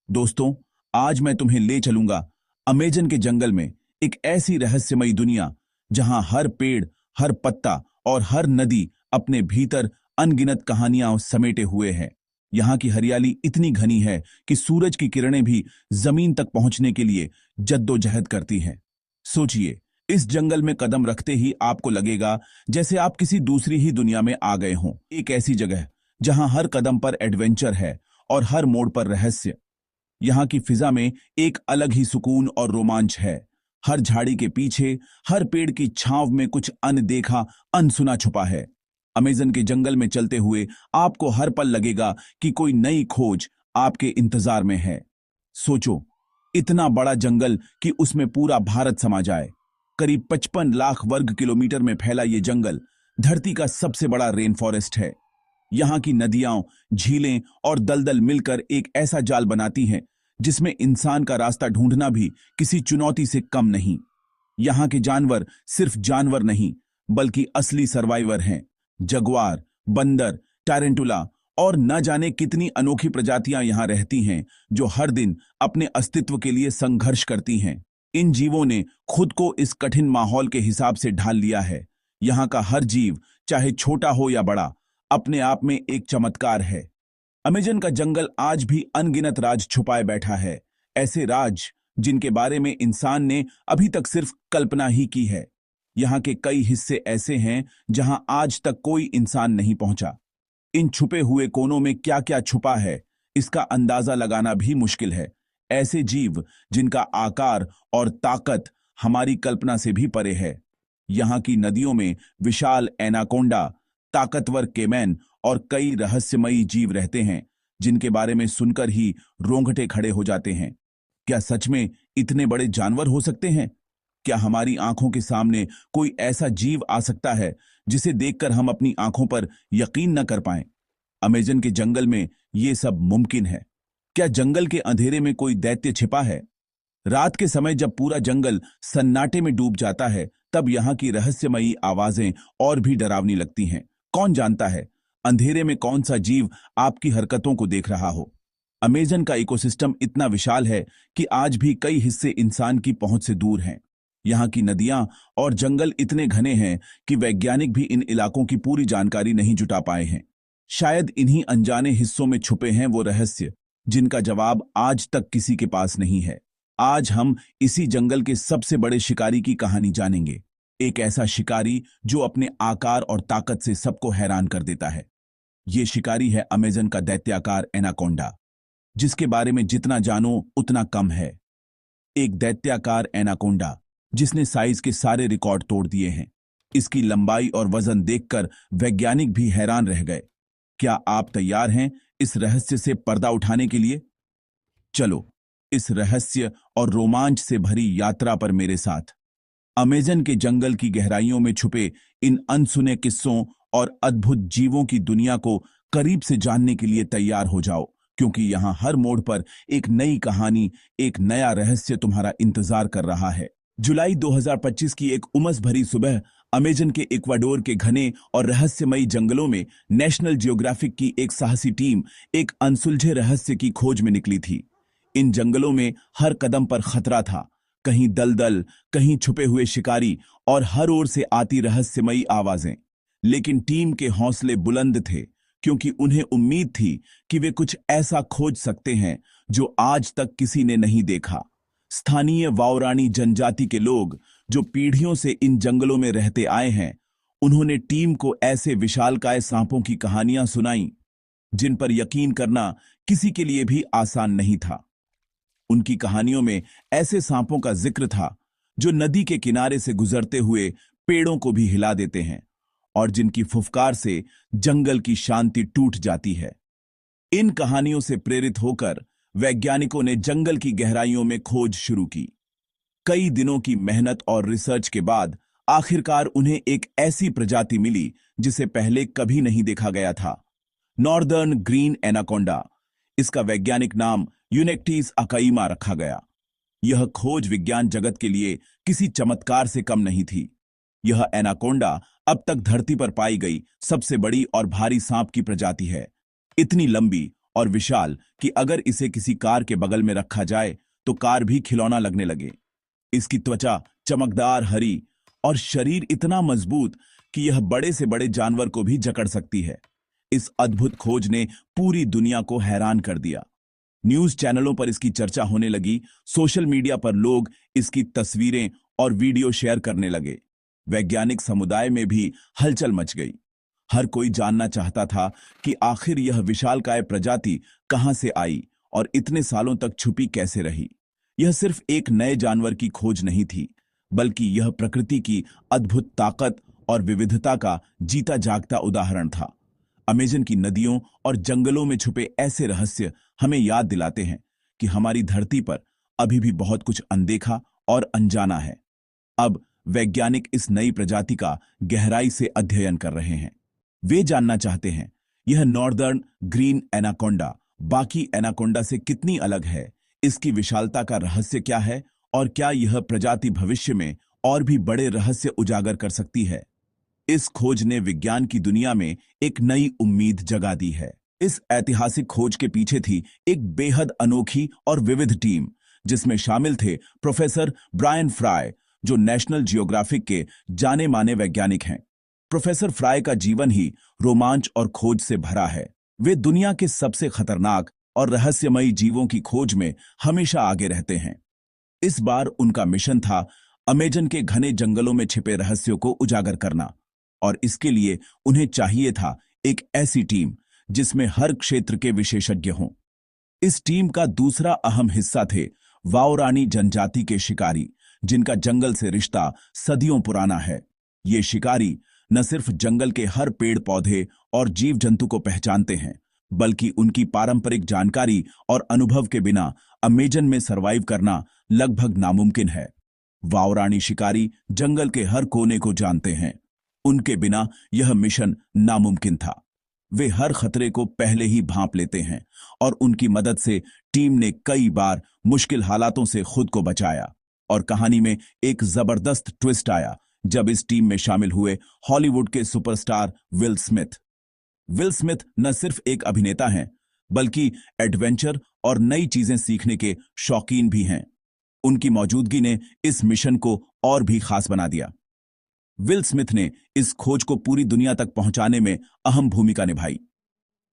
दोस्तों, आज मैं तुम्हें ले चलूंगा अमेजन के जंगल में, एक ऐसी रहस्यमयी दुनिया जहां हर पेड़, हर पत्ता और हर नदी अपने भीतर अनगिनत कहानियां समेटे हुए है। यहाँ की हरियाली इतनी घनी है कि सूरज की किरणें भी जमीन तक पहुंचने के लिए जद्दोजहद करती हैं। सोचिए, इस जंगल में कदम रखते ही आपको लगेगा जैसे आप किसी दूसरी ही दुनिया में आ गए हों। एक ऐसी जगह जहां हर कदम पर एडवेंचर है और हर मोड़ पर रहस्य। यहाँ की फिजा में एक अलग ही सुकून और रोमांच है। हर झाड़ी के पीछे, हर पेड़ की छांव में कुछ अनदेखा, अनसुना छुपा है। अमेज़न के जंगल में चलते हुए आपको हर पल लगेगा कि कोई नई खोज आपके इंतजार में है। सोचो, इतना बड़ा जंगल कि उसमें पूरा भारत समा जाए। करीब 55 लाख वर्ग किलोमीटर में फैला ये जंगल धरती का सबसे बड़ा रेन फॉरेस्ट है। यहाँ की नदियां, झीलें और दलदल मिलकर एक ऐसा जाल बनाती हैं जिसमें इंसान का रास्ता ढूंढना भी किसी चुनौती से कम नहीं। यहाँ के जानवर सिर्फ जानवर नहीं, बल्कि असली सर्वाइवर हैं। जगुआर, बंदर, टारेंटुला और न जाने कितनी अनोखी प्रजातियां यहाँ रहती हैं, जो हर दिन अपने अस्तित्व के लिए संघर्ष करती हैं। इन जीवों ने खुद को इस कठिन माहौल के हिसाब से ढाल लिया है। यहाँ का हर जीव, चाहे छोटा हो या बड़ा, अपने आप में एक चमत्कार है। अमेजन का जंगल आज भी अनगिनत राज छुपाए बैठा है, ऐसे राज जिनके बारे में इंसान ने अभी तक सिर्फ कल्पना ही की है। यहाँ के कई हिस्से ऐसे हैं जहां आज तक कोई इंसान नहीं पहुंचा। इन छुपे हुए कोनों में क्या क्या छुपा है, इसका अंदाजा लगाना भी मुश्किल है। ऐसे जीव जिनका आकार और ताकत हमारी कल्पना से भी परे है। यहाँ की नदियों में विशाल एनाकोंडा, ताकतवर केमैन और कई रहस्यमयी जीव रहते हैं जिनके बारे में सुनकर ही रोंगटे खड़े हो जाते हैं। क्या सच में इतने बड़े जानवर हो सकते हैं? क्या हमारी आंखों के सामने कोई ऐसा जीव आ सकता है जिसे देखकर हम अपनी आंखों पर यकीन न कर पाएं? अमेजन के जंगल में ये सब मुमकिन है। क्या जंगल के अंधेरे में कोई दैत्य छिपा है? रात के समय जब पूरा जंगल सन्नाटे में डूब जाता है, तब यहाँ की रहस्यमयी आवाजें और भी डरावनी लगती हैं। कौन जानता है, अंधेरे में कौन सा जीव आपकी हरकतों को देख रहा हो? अमेजन का इकोसिस्टम इतना विशाल है कि आज भी कई हिस्से इंसान की पहुंच से दूर हैं। यहाँ की नदियां और जंगल इतने घने हैं कि वैज्ञानिक भी इन इलाकों की पूरी जानकारी नहीं जुटा पाए हैं। शायद इन्हीं अनजाने हिस्सों में छुपे हैं वो रहस्य जिनका जवाब आज तक किसी के पास नहीं है। आज हम इसी जंगल के सबसे बड़े शिकारी की कहानी जानेंगे। एक ऐसा शिकारी जो अपने आकार और ताकत से सबको हैरान कर देता है। ये शिकारी है अमेजन का दैत्याकार एनाकोंडा, जिसके बारे में जितना जानो उतना कम है। एक दैत्याकार एनाकोंडा जिसने साइज के सारे रिकॉर्ड तोड़ दिए हैं। इसकी लंबाई और वजन देखकर वैज्ञानिक भी हैरान रह गए। क्या आप तैयार हैं इस रहस्य से पर्दा उठाने के लिए? चलो, इस रहस्य और रोमांच से भरी यात्रा पर मेरे साथ। अमेजन के जंगल की गहराइयों में छुपे इन अनसुने किस्सों और अद्भुत जीवों की दुनिया को करीब से जानने के लिए तैयार हो जाओ, क्योंकि यहाँ हर मोड़ पर एक नई कहानी, एक नया रहस्य तुम्हारा इंतजार कर रहा है। जुलाई 2025 की एक उमस भरी सुबह अमेजन के इक्वाडोर के घने और रहस्यमयी जंगलों में नेशनल जियोग्राफिक की एक साहसी टीम एक अनसुलझे रहस्य की खोज में निकली थी। इन जंगलों में हर कदम पर खतरा था, कहीं दलदल, कहीं छुपे हुए शिकारी और हर ओर से आती रहस्यमयी आवाजें। लेकिन टीम के हौसले बुलंद थे, क्योंकि उन्हें उम्मीद थी कि वे कुछ ऐसा खोज सकते हैं जो आज तक किसी ने नहीं देखा। स्थानीय वाओरानी जनजाति के लोग, जो पीढ़ियों से इन जंगलों में रहते आए हैं, उन्होंने टीम को ऐसे विशालकाय सांपों की कहानियां सुनाईं जिन पर यकीन करना किसी के लिए भी आसान नहीं था। उनकी कहानियों में ऐसे सांपों का जिक्र था जो नदी के किनारे से गुजरते हुए पेड़ों को भी हिला देते हैं और जिनकी फुफकार से जंगल की शांति टूट जाती है। इन कहानियों से प्रेरित होकर वैज्ञानिकों ने जंगल की गहराइयों में खोज शुरू की। कई दिनों की मेहनत और रिसर्च के बाद आखिरकार उन्हें एक ऐसी प्रजाति मिली जिसे पहले कभी नहीं देखा गया था, नॉर्दर्न ग्रीन एनाकोंडा। इसका वैज्ञानिक नाम यूनेक्टिस अकाइमा रखा गया। यह खोज विज्ञान जगत के लिए किसी चमत्कार से कम नहीं थी। यह एनाकोंडा अब तक धरती पर पाई गई सबसे बड़ी और भारी सांप की प्रजाति है। इतनी लंबी और विशाल कि अगर इसे किसी कार के बगल में रखा जाए तो कार भी खिलौना लगने लगे। इसकी त्वचा चमकदार हरी और शरीर इतना मजबूत कि यह बड़े से बड़े जानवर को भी जकड़ सकती है। इस अद्भुत खोज ने पूरी दुनिया को हैरान कर दिया। न्यूज चैनलों पर इसकी चर्चा होने लगी, सोशल मीडिया पर लोग इसकी तस्वीरें और वीडियो शेयर करने लगे। वैज्ञानिक समुदाय में भी हलचल मच गई। हर कोई जानना चाहता था कि आखिर यह विशालकाय प्रजाति कहां से आई और इतने सालों तक छुपी कैसे रही। यह सिर्फ एक नए जानवर की खोज नहीं थी, बल्कि यह प्रकृति की अद्भुत ताकत और विविधता का जीता जागता उदाहरण था। अमेज़न की नदियों और जंगलों में छुपे ऐसे रहस्य हमें याद दिलाते हैं कि हमारी धरती पर अभी भी बहुत कुछ अनदेखा और अनजाना है। अब वैज्ञानिक इस नई प्रजाति का गहराई से अध्ययन कर रहे हैं। वे जानना चाहते हैं यह नॉर्दर्न ग्रीन एनाकोंडा बाकी एनाकोंडा से कितनी अलग है, इसकी विशालता का रहस्य क्या है और क्या यह प्रजाति भविष्य में और भी बड़े रहस्य उजागर कर सकती है। इस खोज ने विज्ञान की दुनिया में एक नई उम्मीद जगा दी है। इस ऐतिहासिक खोज के पीछे थी एक बेहद अनोखी और विविध टीम, जिसमें शामिल थे प्रोफेसर ब्रायन फ्राई, जो नेशनल जियोग्राफिक के जाने माने वैज्ञानिक हैं। प्रोफेसर फ्राई का जीवन ही रोमांच और खोज से भरा है। वे दुनिया के सबसे खतरनाक और रहस्यमयी जीवों की खोज में हमेशा आगे रहते हैं। इस बार उनका मिशन था अमेज़न के घने जंगलों में छिपे रहस्यों को उजागर करना, और इसके लिए उन्हें चाहिए था एक ऐसी टीम जिसमें हर क्षेत्र के विशेषज्ञ हों। इस टीम का दूसरा अहम हिस्सा थे वाओरानी जनजाति के शिकारी, जिनका जंगल से रिश्ता सदियों पुराना है। ये शिकारी न सिर्फ जंगल के हर पेड़ पौधे और जीव जंतु को पहचानते हैं, बल्कि उनकी पारंपरिक जानकारी और अनुभव के बिना अमेज़न में सरवाइव करना लगभग नामुमकिन है। वाओरानी शिकारी जंगल के हर कोने को जानते हैं। उनके बिना यह मिशन नामुमकिन था। वे हर खतरे को पहले ही भांप लेते हैं और उनकी मदद से टीम ने कई बार मुश्किल हालातों से खुद को बचाया। और कहानी में एक जबरदस्त ट्विस्ट आया जब इस टीम में शामिल हुए हॉलीवुड के superstar will Smith. Will Smith न सिर्फ एक अभिनेता हैं, बल्कि एडवेंचर और नई चीजें सीखने के शौकीन भी हैं। उनकी मौजूदगी ने इस मिशन को और भी खास बना दिया। विल स्मिथ ने इस खोज को पूरी दुनिया तक पहुंचाने में अहम भूमिका निभाई।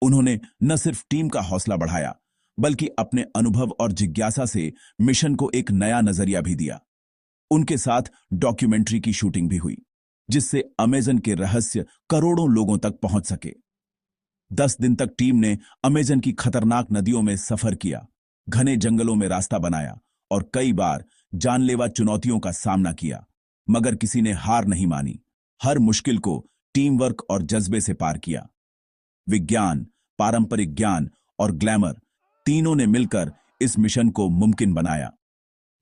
उन्होंने न सिर्फ टीम का हौसला बढ़ाया, बल्कि अपने अनुभव और जिज्ञासा से मिशन को एक नया नजरिया भी दिया। उनके साथ डॉक्यूमेंट्री की शूटिंग भी हुई, जिससे अमेज़न के रहस्य करोड़ों लोगों तक पहुंच सके। 10 दिन तक टीम ने अमेज़न की खतरनाक नदियों में सफर किया, घने जंगलों में रास्ता बनाया और कई बार जानलेवा चुनौतियों का सामना किया, मगर किसी ने हार नहीं मानी। हर मुश्किल को टीम वर्क और जज्बे से पार किया। विज्ञान, पारंपरिक ज्ञान और ग्लैमर तीनों ने मिलकर इस मिशन को मुमकिन बनाया।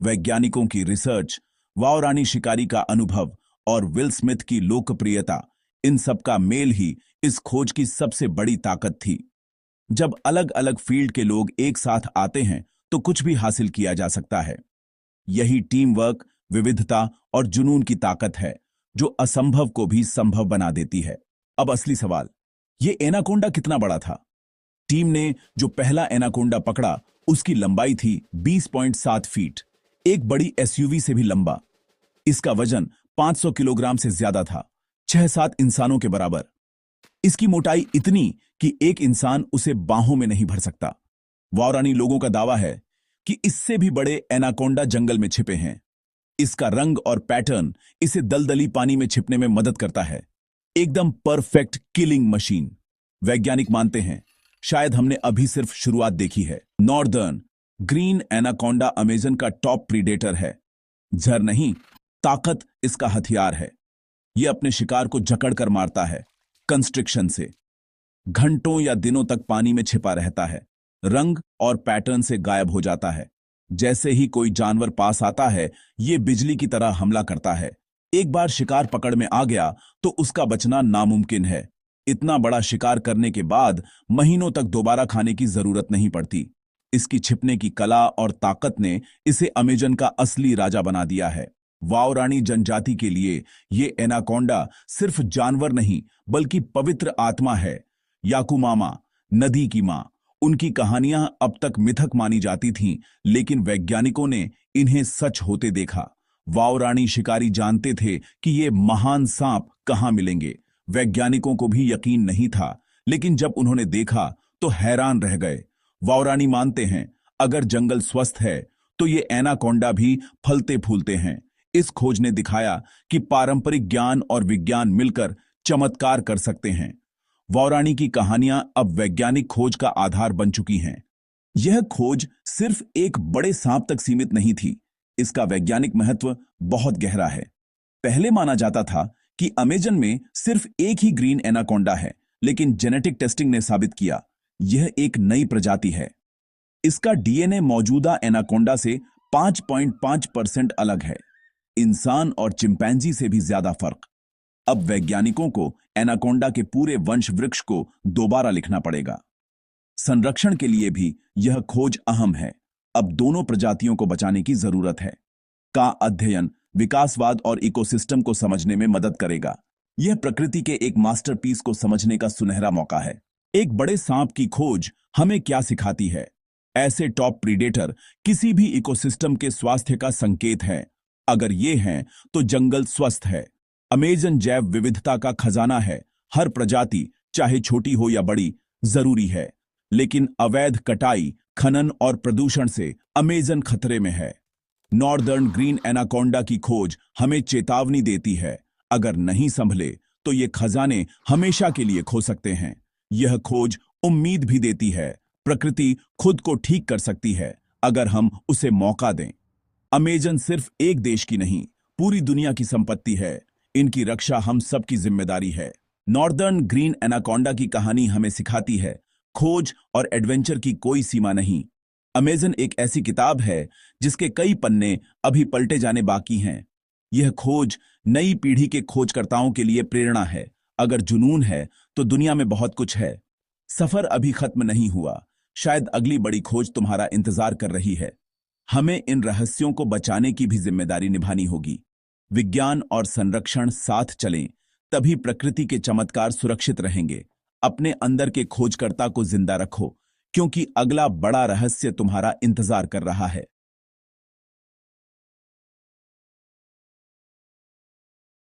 वैज्ञानिकों की रिसर्च, वाओरानी शिकारी का अनुभव और विल स्मिथ की लोकप्रियता, इन सब का मेल ही इस खोज की सबसे बड़ी ताकत थी। जब अलग अलग फील्ड के लोग एक साथ आते हैं तो कुछ भी हासिल किया जा सकता है। यही टीम वर्क, विविधता और जुनून की ताकत है जो असंभव को भी संभव बना देती है। अब असली सवाल, ये एनाकोंडा कितना बड़ा था? टीम ने जो पहला एनाकोंडा पकड़ा उसकी लंबाई थी 20.7 फीट, एक बड़ी एसयूवी से भी लंबा। इसका वजन 500 किलोग्राम से ज्यादा था, 6-7 इंसानों के बराबर। इसकी मोटाई इतनी कि एक इंसान उसे बाहों में नहीं भर सकता। वाओरानी लोगों का दावा है कि इससे भी बड़े एनाकोंडा जंगल में छिपे हैं। इसका रंग और पैटर्न इसे दलदली पानी में छिपने में मदद करता है। एकदम परफेक्ट किलिंग मशीन। वैज्ञानिक मानते हैं शायद हमने अभी सिर्फ शुरुआत देखी है। नॉर्दर्न ग्रीन एनाकोंडा अमेज़न का टॉप प्रीडेटर है। जर नहीं, ताकत इसका हथियार है। यह अपने शिकार को जकड़कर मारता है, कंस्ट्रिक्शन से। घंटों या दिनों तक पानी में छिपा रहता है, रंग और पैटर्न से गायब हो जाता है। जैसे ही कोई जानवर पास आता है, यह बिजली की तरह हमला करता है। एक बार शिकार पकड़ में आ गया तो उसका बचना नामुमकिन है। इतना बड़ा शिकार करने के बाद महीनों तक दोबारा खाने की जरूरत नहीं पड़ती। इसकी छिपने की कला और ताकत ने इसे अमेज़न का असली राजा बना दिया है। वाओरानी जनजाति के लिए ये एनाकोंडा सिर्फ जानवर नहीं, बल्कि पवित्र आत्मा है। याकुमामा, नदी की मां, उनकी कहानियां अब तक मिथक मानी जाती थीं, लेकिन वैज्ञानिकों ने इन्हें सच होते देखा। वाओरानी शिकारी जानते थे कि ये महान सांप कहां मिलेंगे। वैज्ञानिकों को भी यकीन नहीं था, लेकिन जब उन्होंने देखा तो हैरान रह गए। वाओरानी मानते हैं, अगर जंगल स्वस्थ है तो ये एनाकोंडा भी फलते फूलते हैं। इस खोज ने दिखाया कि पारंपरिक ज्ञान और विज्ञान मिलकर चमत्कार कर सकते हैं। वाओरानी की कहानियां अब वैज्ञानिक खोज का आधार बन चुकी हैं। यह खोज सिर्फ एक बड़े सांप तक सीमित नहीं थी, इसका वैज्ञानिक महत्व बहुत गहरा है। पहले माना जाता था कि अमेजन में सिर्फ एक ही ग्रीन एनाकोंडा है, लेकिन जेनेटिक टेस्टिंग ने साबित किया यह एक नई प्रजाति है। इसका डीएनए मौजूदा एनाकोंडा से 5.5% अलग है, इंसान और चिंपैंजी से भी ज्यादा फर्क। अब वैज्ञानिकों को एनाकोंडा के पूरे वंश वृक्ष को दोबारा लिखना पड़ेगा। संरक्षण के लिए भी यह खोज अहम है। अब दोनों प्रजातियों को बचाने की जरूरत है। का अध्ययन विकासवाद और इकोसिस्टम को समझने में मदद करेगा। यह प्रकृति के एक मास्टरपीस को समझने का सुनहरा मौका है। एक बड़े सांप की खोज हमें क्या सिखाती है? ऐसे टॉप प्रीडेटर किसी भी इकोसिस्टम के स्वास्थ्य का संकेत है। अगर ये हैं तो जंगल स्वस्थ है। अमेजन जैव विविधता का खजाना है। हर प्रजाति, चाहे छोटी हो या बड़ी, जरूरी है। लेकिन अवैध कटाई, खनन और प्रदूषण से अमेजन खतरे में है। नॉर्दर्न ग्रीन एनाकोंडा की खोज हमें चेतावनी देती है, अगर नहीं संभले तो ये खजाने हमेशा के लिए खो सकते हैं। यह खोज उम्मीद भी देती है, प्रकृति खुद को ठीक कर सकती है अगर हम उसे मौका दें। अमेजन सिर्फ एक देश की नहीं, पूरी दुनिया की संपत्ति है। इनकी रक्षा हम सबकी जिम्मेदारी है। नॉर्दर्न ग्रीन एनाकोंडा की कहानी हमें सिखाती है, खोज और एडवेंचर की कोई सीमा नहीं। अमेजन एक ऐसी किताब है जिसके कई पन्ने अभी पलटे जाने बाकी हैं। यह खोज नई पीढ़ी के खोजकर्ताओं के लिए प्रेरणा है। अगर जुनून है तो दुनिया में बहुत कुछ है। सफर अभी खत्म नहीं हुआ, शायद अगली बड़ी खोज तुम्हारा इंतजार कर रही है। हमें इन रहस्यों को बचाने की भी जिम्मेदारी निभानी होगी। विज्ञान और संरक्षण साथ चलें, तभी प्रकृति के चमत्कार सुरक्षित रहेंगे। अपने अंदर के खोजकर्ता को जिंदा रखो, क्योंकि अगला बड़ा रहस्य तुम्हारा इंतजार कर रहा है।